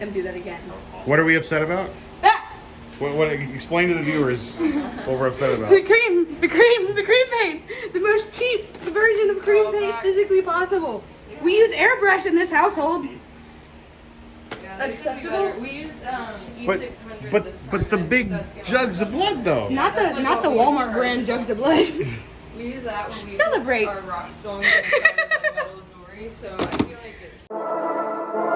Them do that again. What are we upset about? Ah! What explain to the viewers what we're upset about. The cream paint. The most cheap version of cream paint physically possible. We use airbrush in this household. Yeah, Acceptable? We use But E600 but this time, but the and I big think that's jugs of blood though. Not the Walmart brand jugs of blood. We use that when we Celebrate. our rock stones and like metal jewelry, so I feel like it's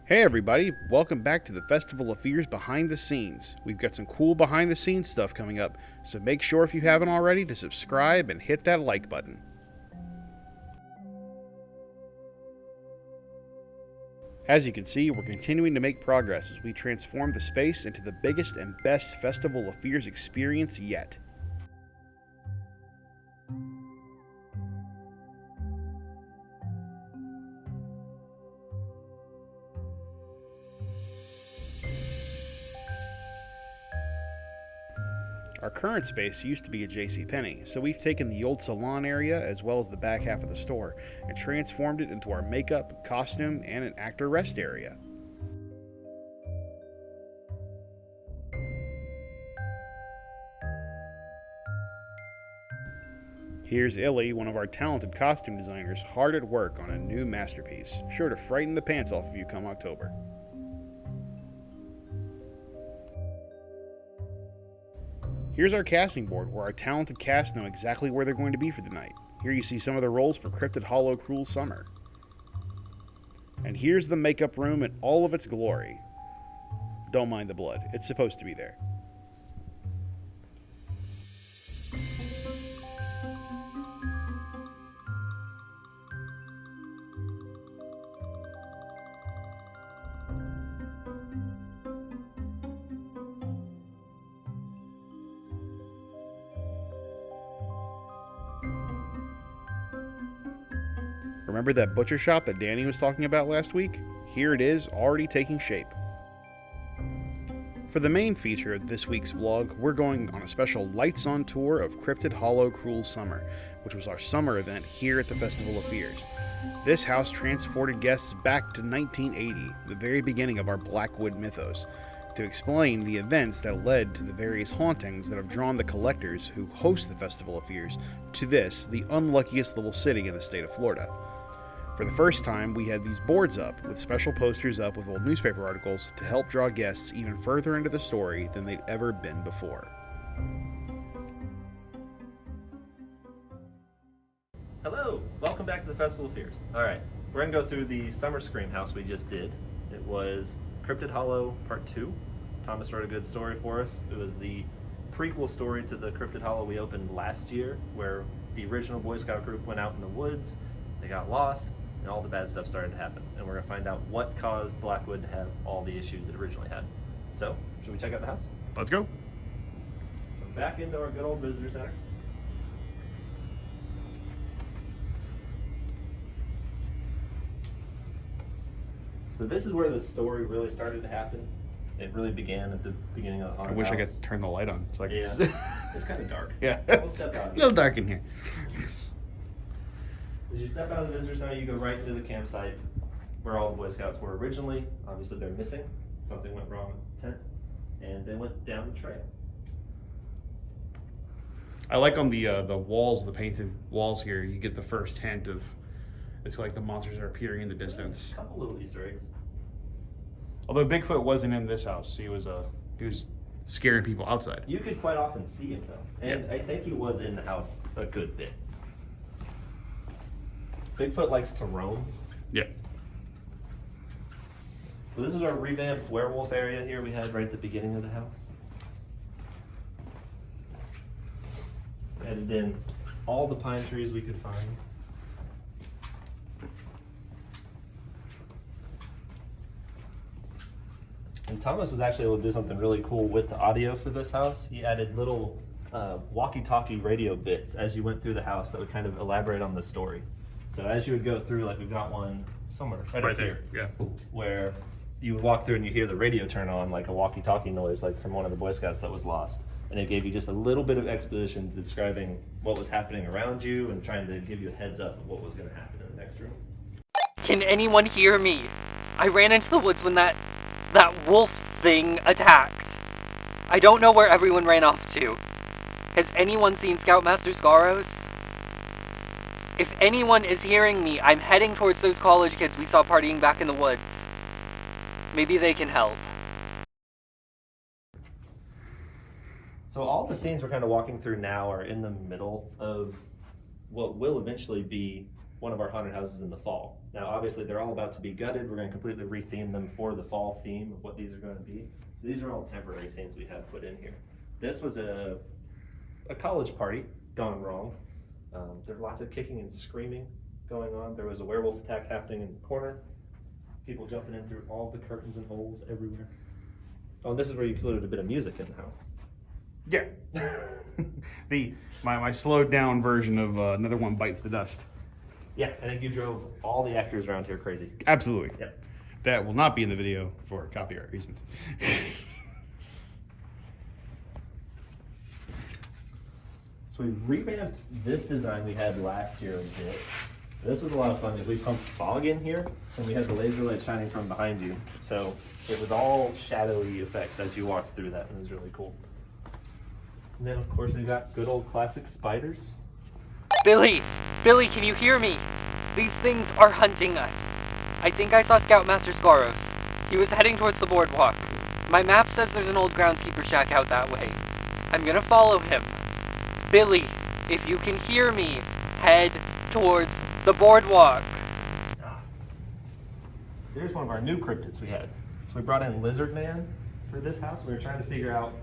Hey everybody, welcome back to the Festival of Fears behind the scenes. We've got some cool behind the scenes stuff coming up, so make sure if you haven't already to subscribe and hit that like button. As you can see, we're continuing to make progress as we transform the space into the biggest and best Festival of Fears experience yet. Our current space used to be a JCPenney, so we've taken the old salon area as well as the back half of the store and transformed it into our makeup, costume, and an actor rest area. Here's Illy, one of our talented costume designers, hard at work on a new masterpiece, sure to frighten the pants off of you come October. Here's our casting board, where our talented cast know exactly where they're going to be for the night. Here you see some of the roles for Cryptid Hollow Cruel Summer. And here's the makeup room in all of its glory. Don't mind the blood, it's supposed to be there. Remember that butcher shop that Danny was talking about last week? Here it is, already taking shape. For the main feature of this week's vlog, we're going on a special lights on tour of Cryptid Hollow Cruel Summer, which was our summer event here at the Festival of Fears. This house transported guests back to 1980, the very beginning of our Blackwood mythos, to explain the events that led to the various hauntings that have drawn the collectors who host the Festival of Fears to this, the unluckiest little city in the state of Florida. For the first time, we had these boards up with special posters up with old newspaper articles to help draw guests even further into the story than they'd ever been before. Hello, welcome back to the Festival of Fears. Alright, we're going to go through the Summer Scream house we just did. It was Cryptid Hollow Part 2. Thomas wrote a good story for us. It was the prequel story to the Cryptid Hollow we opened last year, where the original Boy Scout group went out in the woods, they got lost, and all the bad stuff started to happen. And we're going to find out what caused Blackwood to have all the issues it originally had. So, should we check out the house? Let's go. So back into our good old visitor center. So this is where the story really started to happen. It really began at the beginning of the haunted I wish I house. could turn the light on so I could Yeah, it's kind of dark. Yeah, We'll step out a here. little dark in here. As you step out of the visitor center, you go right into the campsite where all the Boy Scouts were originally. Obviously, they're missing. Something went wrong with the tent, and they went down the trail. I like on the walls, the painted walls here, you get the first hint of, it's like the monsters are appearing in the distance. A couple little Easter eggs. Although Bigfoot wasn't in this house, he was scaring people outside. You could quite often see him though, and I think he was in the house a good bit. Bigfoot likes to roam. Yeah. So this is our revamped werewolf area here we had right at the beginning of the house. We added in all the pine trees we could find. And Thomas was actually able to do something really cool with the audio for this house. He added little walkie-talkie radio bits as you went through the house that would kind of elaborate on the story. So as you would go through, like we've got one somewhere right up there, here, where you would walk through and you hear the radio turn on, like a walkie-talkie noise, like from one of the Boy Scouts that was lost. And it gave you just a little bit of exposition describing what was happening around you and trying to give you a heads up of what was going to happen in the next room. Can anyone hear me? I ran into the woods when that wolf thing attacked. I don't know where everyone ran off to. Has anyone seen Scoutmaster Scaros? If anyone is hearing me, I'm heading towards those college kids we saw partying back in the woods. Maybe they can help. So all the scenes we're kind of walking through now are in the middle of what will eventually be one of our haunted houses in the fall. Now, obviously, they're all about to be gutted. We're going to completely retheme them for the fall theme of what these are going to be. So these are all temporary scenes we have put in here. This was a college party gone wrong. There were lots of kicking and screaming going on. There was a werewolf attack happening in the corner. People jumping in through all the curtains and holes everywhere. Oh, and this is where you included a bit of music in the house. Yeah. my slowed down version of Another One Bites the Dust. Yeah, I think you drove all the actors around here crazy. Absolutely. Yep. That will not be in the video for copyright reasons. So we revamped this design we had last year a bit. This was a lot of fun because we pumped fog in here and we had the laser light shining from behind you. So it was all shadowy effects as you walked through that, and it was really cool. And then of course we got good old classic spiders. Billy! Billy, can you hear me? These things are hunting us. I think I saw Scoutmaster Scaros. He was heading towards the boardwalk. My map says there's an old groundskeeper shack out that way. I'm gonna follow him. Billy, if you can hear me, head towards the boardwalk. Here's one of our new cryptids we had. So we brought in Lizard Man for this house. We were trying to figure out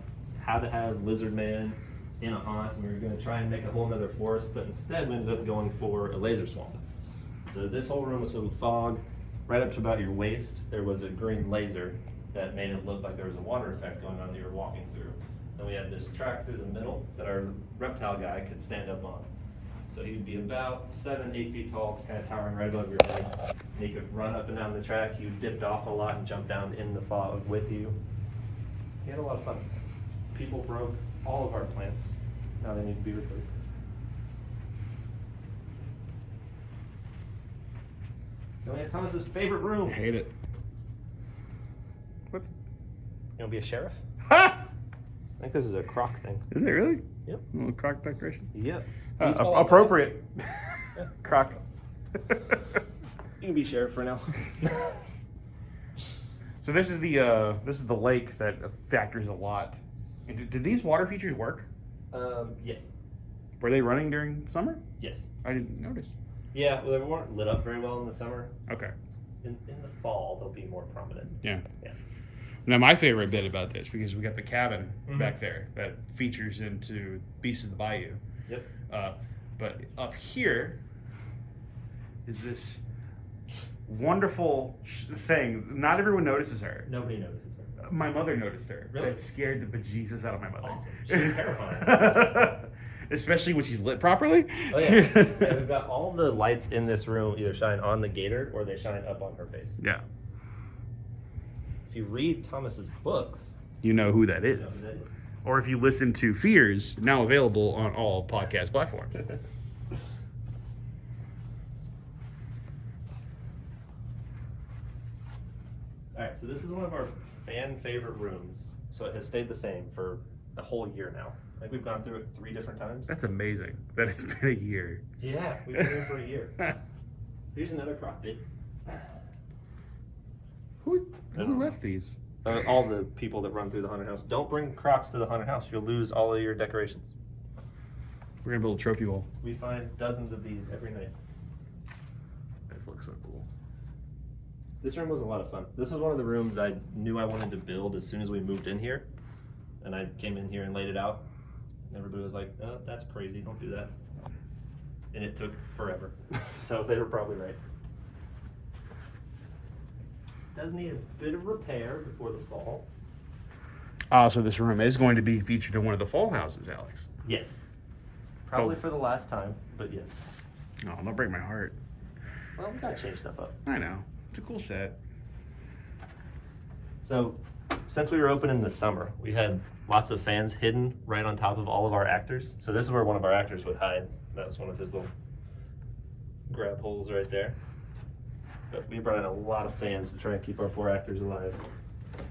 how to have Lizard Man in a haunt, and we were going to try and make a whole nother forest, but instead we ended up going for a laser swamp. So this whole room was filled with fog. Right up to about your waist, there was a green laser that made it look like there was a water effect going on that you were walking through. And we had this track through the middle that our reptile guy could stand up on. So he'd be about 7, 8 feet tall, kind of towering right above your head. And he could run up and down the track. You dipped off a lot and jumped down in the fog with you. He had a lot of fun. People broke all of our plants. Now they need to be replaced. Then we have Thomas's favorite room. I hate it. What? You want to be a sheriff? Ha! I think this is a croc thing. Is it really? Yep. A little croc decoration? Yep. Appropriate. Croc. You can be sheriff for now. So this is the lake that factors a lot. Did these water features work? Yes. Were they running during summer? Yes. I didn't notice. Yeah, well, they weren't lit up very well in the summer. Okay. In the fall, they'll be more prominent. Yeah. Yeah. Now my favorite bit about this, because we got the cabin Mhm. back there that features into Beasts of the Bayou. Yep. But up here is this wonderful thing. Not everyone notices her. Nobody notices her. My mother noticed her. Really? It scared the bejesus out of my mother. Awesome. She's terrifying. Especially when she's lit properly. Oh yeah. Yeah. We've got all the lights in this room either shine on the gator or they shine up on her face. Yeah. If you read Thomas's books, You know who that you know is. who that is. Or if you listen to Fears, now available on all podcast platforms. Alright, so this is one of our fan favorite rooms. So it has stayed the same for a whole year now. Like we've gone through it 3 different times. That's amazing that it's been a year. Yeah, we've been here for a year. Here's another croc bit. Who left these? All the people that run through the haunted house. Don't bring crocs to the haunted house. You'll lose all of your decorations. We're gonna build a trophy wall. We find dozens of these every night. This looks so cool. This room was a lot of fun. This was one of the rooms I knew I wanted to build as soon as we moved in here. And I came in here and laid it out. And everybody was like, oh, that's crazy, don't do that. And it took forever. So they were probably right. Does need a bit of repair before the fall. So this room is going to be featured in one of the fall houses, Alex. Yes. Probably for the last time, but yes. No, don't break my heart. Well, we gotta change stuff up. I know. It's a cool set. So, since we were open in the summer, we had lots of fans hidden right on top of all of our actors. So this is where one of our actors would hide. That was one of his little grab holes right there. But we brought in a lot of fans to try and keep our poor actors alive.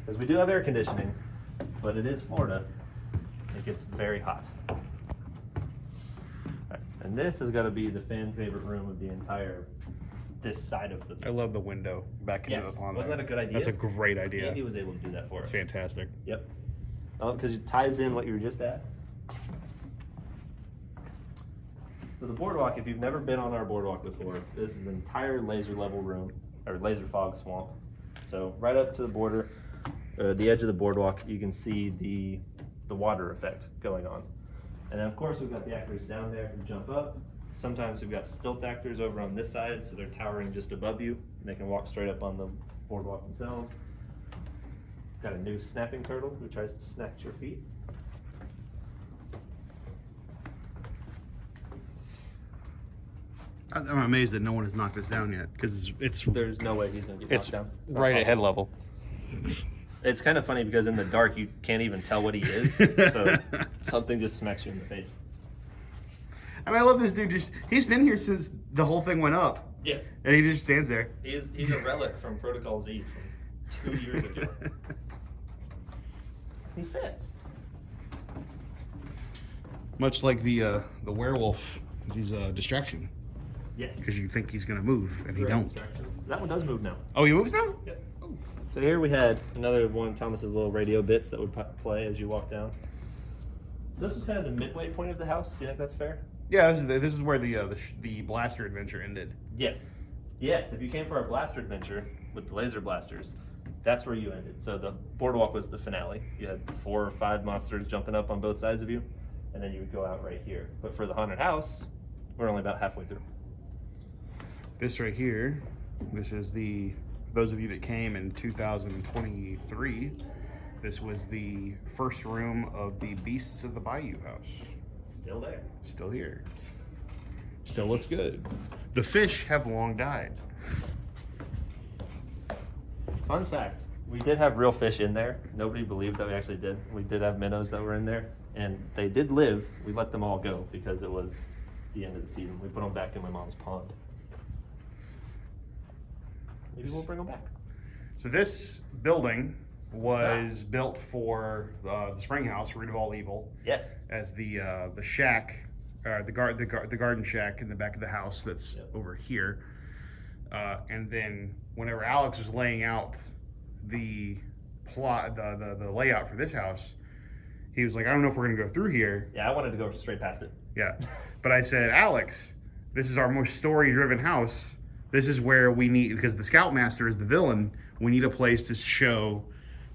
Because we do have air conditioning, but it is Florida. It gets very hot. Right. And this has got to be the fan favorite room of the entire, this side of the I love the window back into the pond. Wasn't that a good idea? That's a great idea. Andy was able to do that for us. It's fantastic. Yep. Because it ties in what you were just at. So the boardwalk, if you've never been on our boardwalk before, this is an entire laser level room, or laser fog swamp. So right up to the border, the edge of the boardwalk, you can see the water effect going on. And then of course we've got the actors down there who jump up. Sometimes we've got stilt actors over on this side, so they're towering just above you, and they can walk straight up on the boardwalk themselves. Got a new snapping turtle who tries to snatch your feet. I'm amazed that no one has knocked this down yet, because it's There's no way he's gonna get knocked down. It's not right at head possible. level. It's kind of funny because in the dark you can't even tell what he is, so something just smacks you in the face. And I love this dude. He's been here since the whole thing went up, Yes, and he just stands there. he's a relic from Protocol Z from 2 years ago. He fits. Much like the werewolf, he's a distraction Yes. because you think he's gonna move and he don't. That one does move now. Oh, he moves now? Yep. So here we had another one of Thomas's little radio bits that would play as you walk down. So this was kind of the midway point of the house. Do you think that's fair? Yeah, this is where the blaster adventure ended. Yes. Yes, if you came for our blaster adventure with the laser blasters, that's where you ended. So the boardwalk was the finale. You had 4 or 5 monsters jumping up on both sides of you, and then you would go out right here. But for the haunted house, we're only about halfway through. This right here, this is those of you that came in 2023, this was the first room of the Beasts of the Bayou house. Still there. Still here. Still looks good. The fish have long died. Fun fact, we did have real fish in there. Nobody believed that we actually did. We did have minnows that were in there, and they did live. We let them all go because it was the end of the season. We put them back in my mom's pond. Maybe we'll bring them back. So this building was built for the spring house, Root of All Evil, Yes. as the shack, the garden shack in the back of the house that's over here. And then whenever Alex was laying out the plot, the layout for this house, he was like, I don't know if we're gonna go through here. Yeah, I wanted to go straight past it. Yeah, but I said, Alex, this is our most story-driven house. This is where we need, because the Scoutmaster is the villain, we need a place to show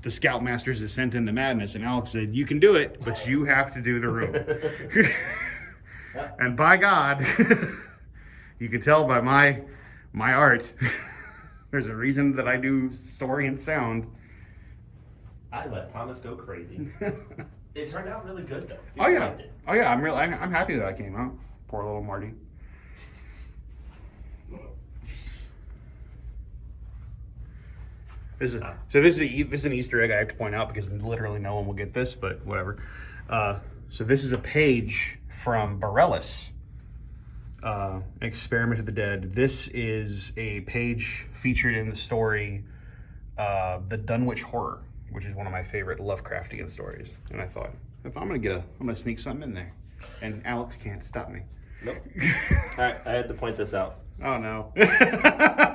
the Scoutmaster's descent into madness. And Alex said, you can do it, but you have to do the room. And by God, you can tell by my art, there's a reason that I do story and sound. I let Thomas go crazy. It turned out really good though. Oh yeah, oh yeah, I'm happy that came out. Poor little Marty. This is an Easter egg I have to point out because literally no one will get this, but whatever. So this is a page from Bareilles, Experiment of the Dead. This is a page featured in the story, The Dunwich Horror, which is one of my favorite Lovecraftian stories. And I thought, if I'm gonna sneak something in there, and Alex can't stop me. Nope. I had to point this out. Oh no.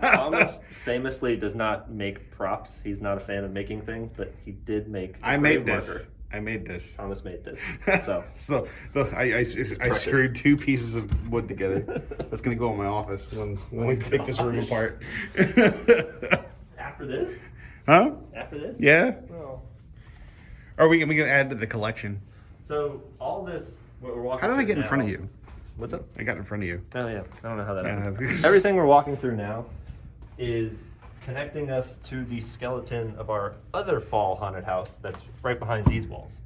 Thomas famously does not make props. He's not a fan of making things, but he did make a I made grave this. marker. I made this. Thomas made this. So, so I screwed 2 pieces of wood together. That's gonna go in my office when we take this room apart. After this? Huh? After this? Yeah. Well, Or we can add to the collection. so all this, what we're walking How did I through get in now- front of you? What's up? I got in front of you. Oh yeah, I don't know how that happened. Yeah. Everything we're walking through now is connecting us to the skeleton of our other fall haunted house that's right behind these walls,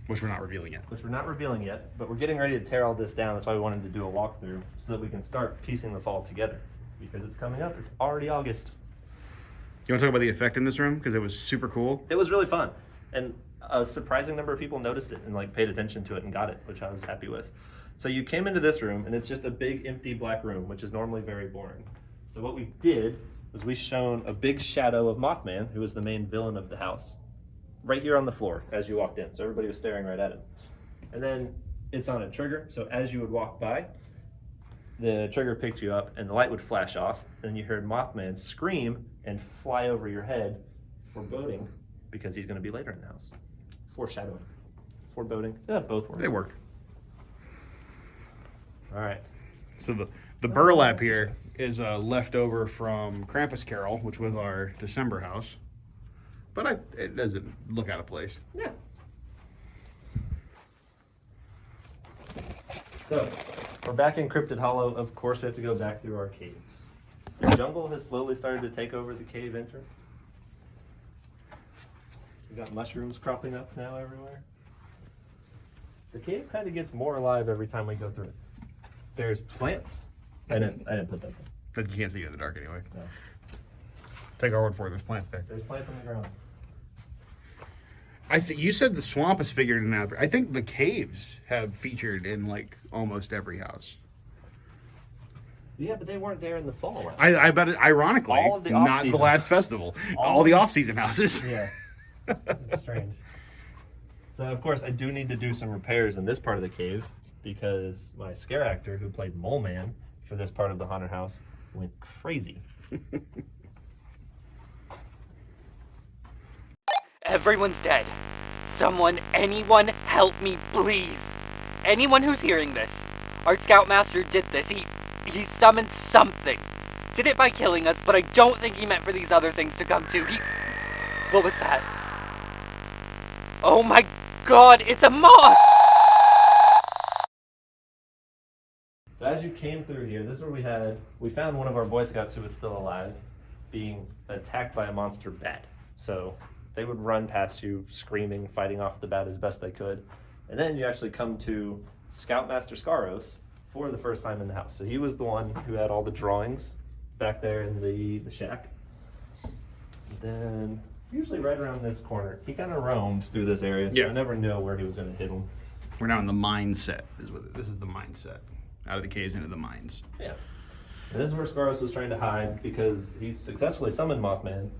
Which we're not revealing yet. which we're not revealing yet, but we're getting ready to tear all this down. That's why we wanted to do a walkthrough so that we can start piecing the fall together because it's coming up. It's already August. You want to talk about the effect in this room? Because it was super cool. It was really fun, and a surprising number of people noticed it and like paid attention to it and got it, which I was happy with. So you came into this room and it's just a big empty black room, which is normally very boring. So what we did was we shown a big shadow of Mothman, who was the main villain of the house, right here on the floor as you walked in. So everybody was staring right at him. And then it's on a trigger, so as you would walk by, the trigger picked you up and the light would flash off, and you heard Mothman scream and fly over your head, foreboding, because he's going to be later in the house. Foreshadowing. Foreboding. Yeah, both work. They work. All right. So the burlap here is leftover from Krampus Carol, which was our December house. But it doesn't look out of place. Yeah. So, we're back in Cryptid Hollow. Of course, we have to go back through our caves. The jungle has slowly started to take over the cave entrance. We got mushrooms cropping up now everywhere. The cave kind of gets more alive every time we go through it. There's plants. I didn't put that there. But you can't see it in the dark anyway. No. Take our word for it. There's plants there. There's plants on the ground. You said the swamp is figured in out. I think the caves have featured in like almost every house. Yeah, but they weren't there in the fall. I bet it, ironically, All of the not the off-season. last festival. All All the of- off-season houses. Yeah. It's strange. So of course I do need to do some repairs in this part of the cave because my scare actor who played Mole Man for this part of the haunted house went crazy. Everyone's dead. Someone, anyone, help me, please. Anyone who's hearing this. Our Scoutmaster did this. He summoned something. Did it by killing us, but I don't think he meant for these other things to come too. What was that? Oh my god, it's a moth! So as you came through here, this is where we found one of our Boy Scouts who was still alive being attacked by a monster bat. So they would run past you screaming, fighting off the bat as best they could. And then you actually come to Scoutmaster Scaros for the first time in the house. So he was the one who had all the drawings back there in the shack. And then usually right around this corner, he kind of roamed through this area. Yeah. So I never know where he was going to hit him. We're now in the mindset. This is the mindset. Out of the caves into the mines. Yeah. And this is where Scaros was trying to hide because he successfully summoned Mothman.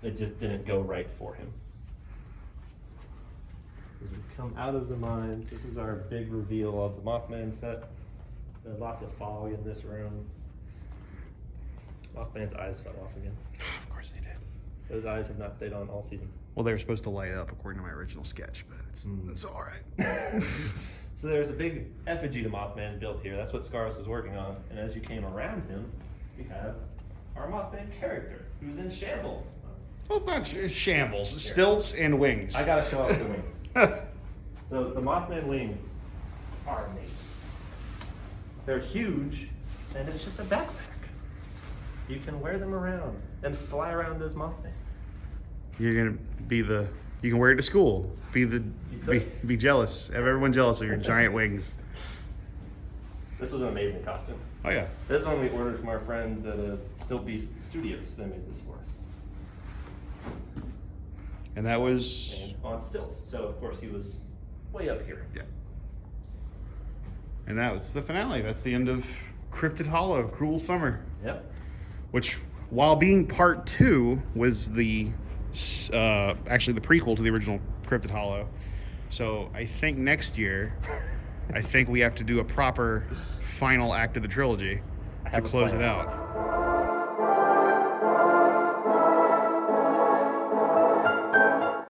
It just didn't go right for him. As we come out of the mines, this is our big reveal of the Mothman set. There's lots of fog in this room. Mothman's eyes fell off again. Of course they did. Those eyes have not stayed on all season. Well, they were supposed to light up according to my original sketch, but it's all right. So there's a big effigy to Mothman built here. That's what Scaros was working on. And as you came around him, we have our Mothman character, who's in shambles. Well, bunch of shambles, stilts and wings. I gotta show off the wings. So the Mothman wings are amazing. They're huge, and it's just a backpack. You can wear them around and fly around as Mothman. You're gonna be you can wear it to school. Be jealous. Have everyone jealous of your giant wings. This was an amazing costume. Oh yeah. This one we ordered from our friends at Still Beast Studios. They made this for us. And that was And on stilts. So of course he was way up here. yeah. And that was the finale. That's the end of Cryptid Hollow, Cruel Summer. Yep. Which, while being part 2, was the actually the prequel to the original Cryptid Hollow. So I think next year, I think we have to do a proper final act of the trilogy to close it out.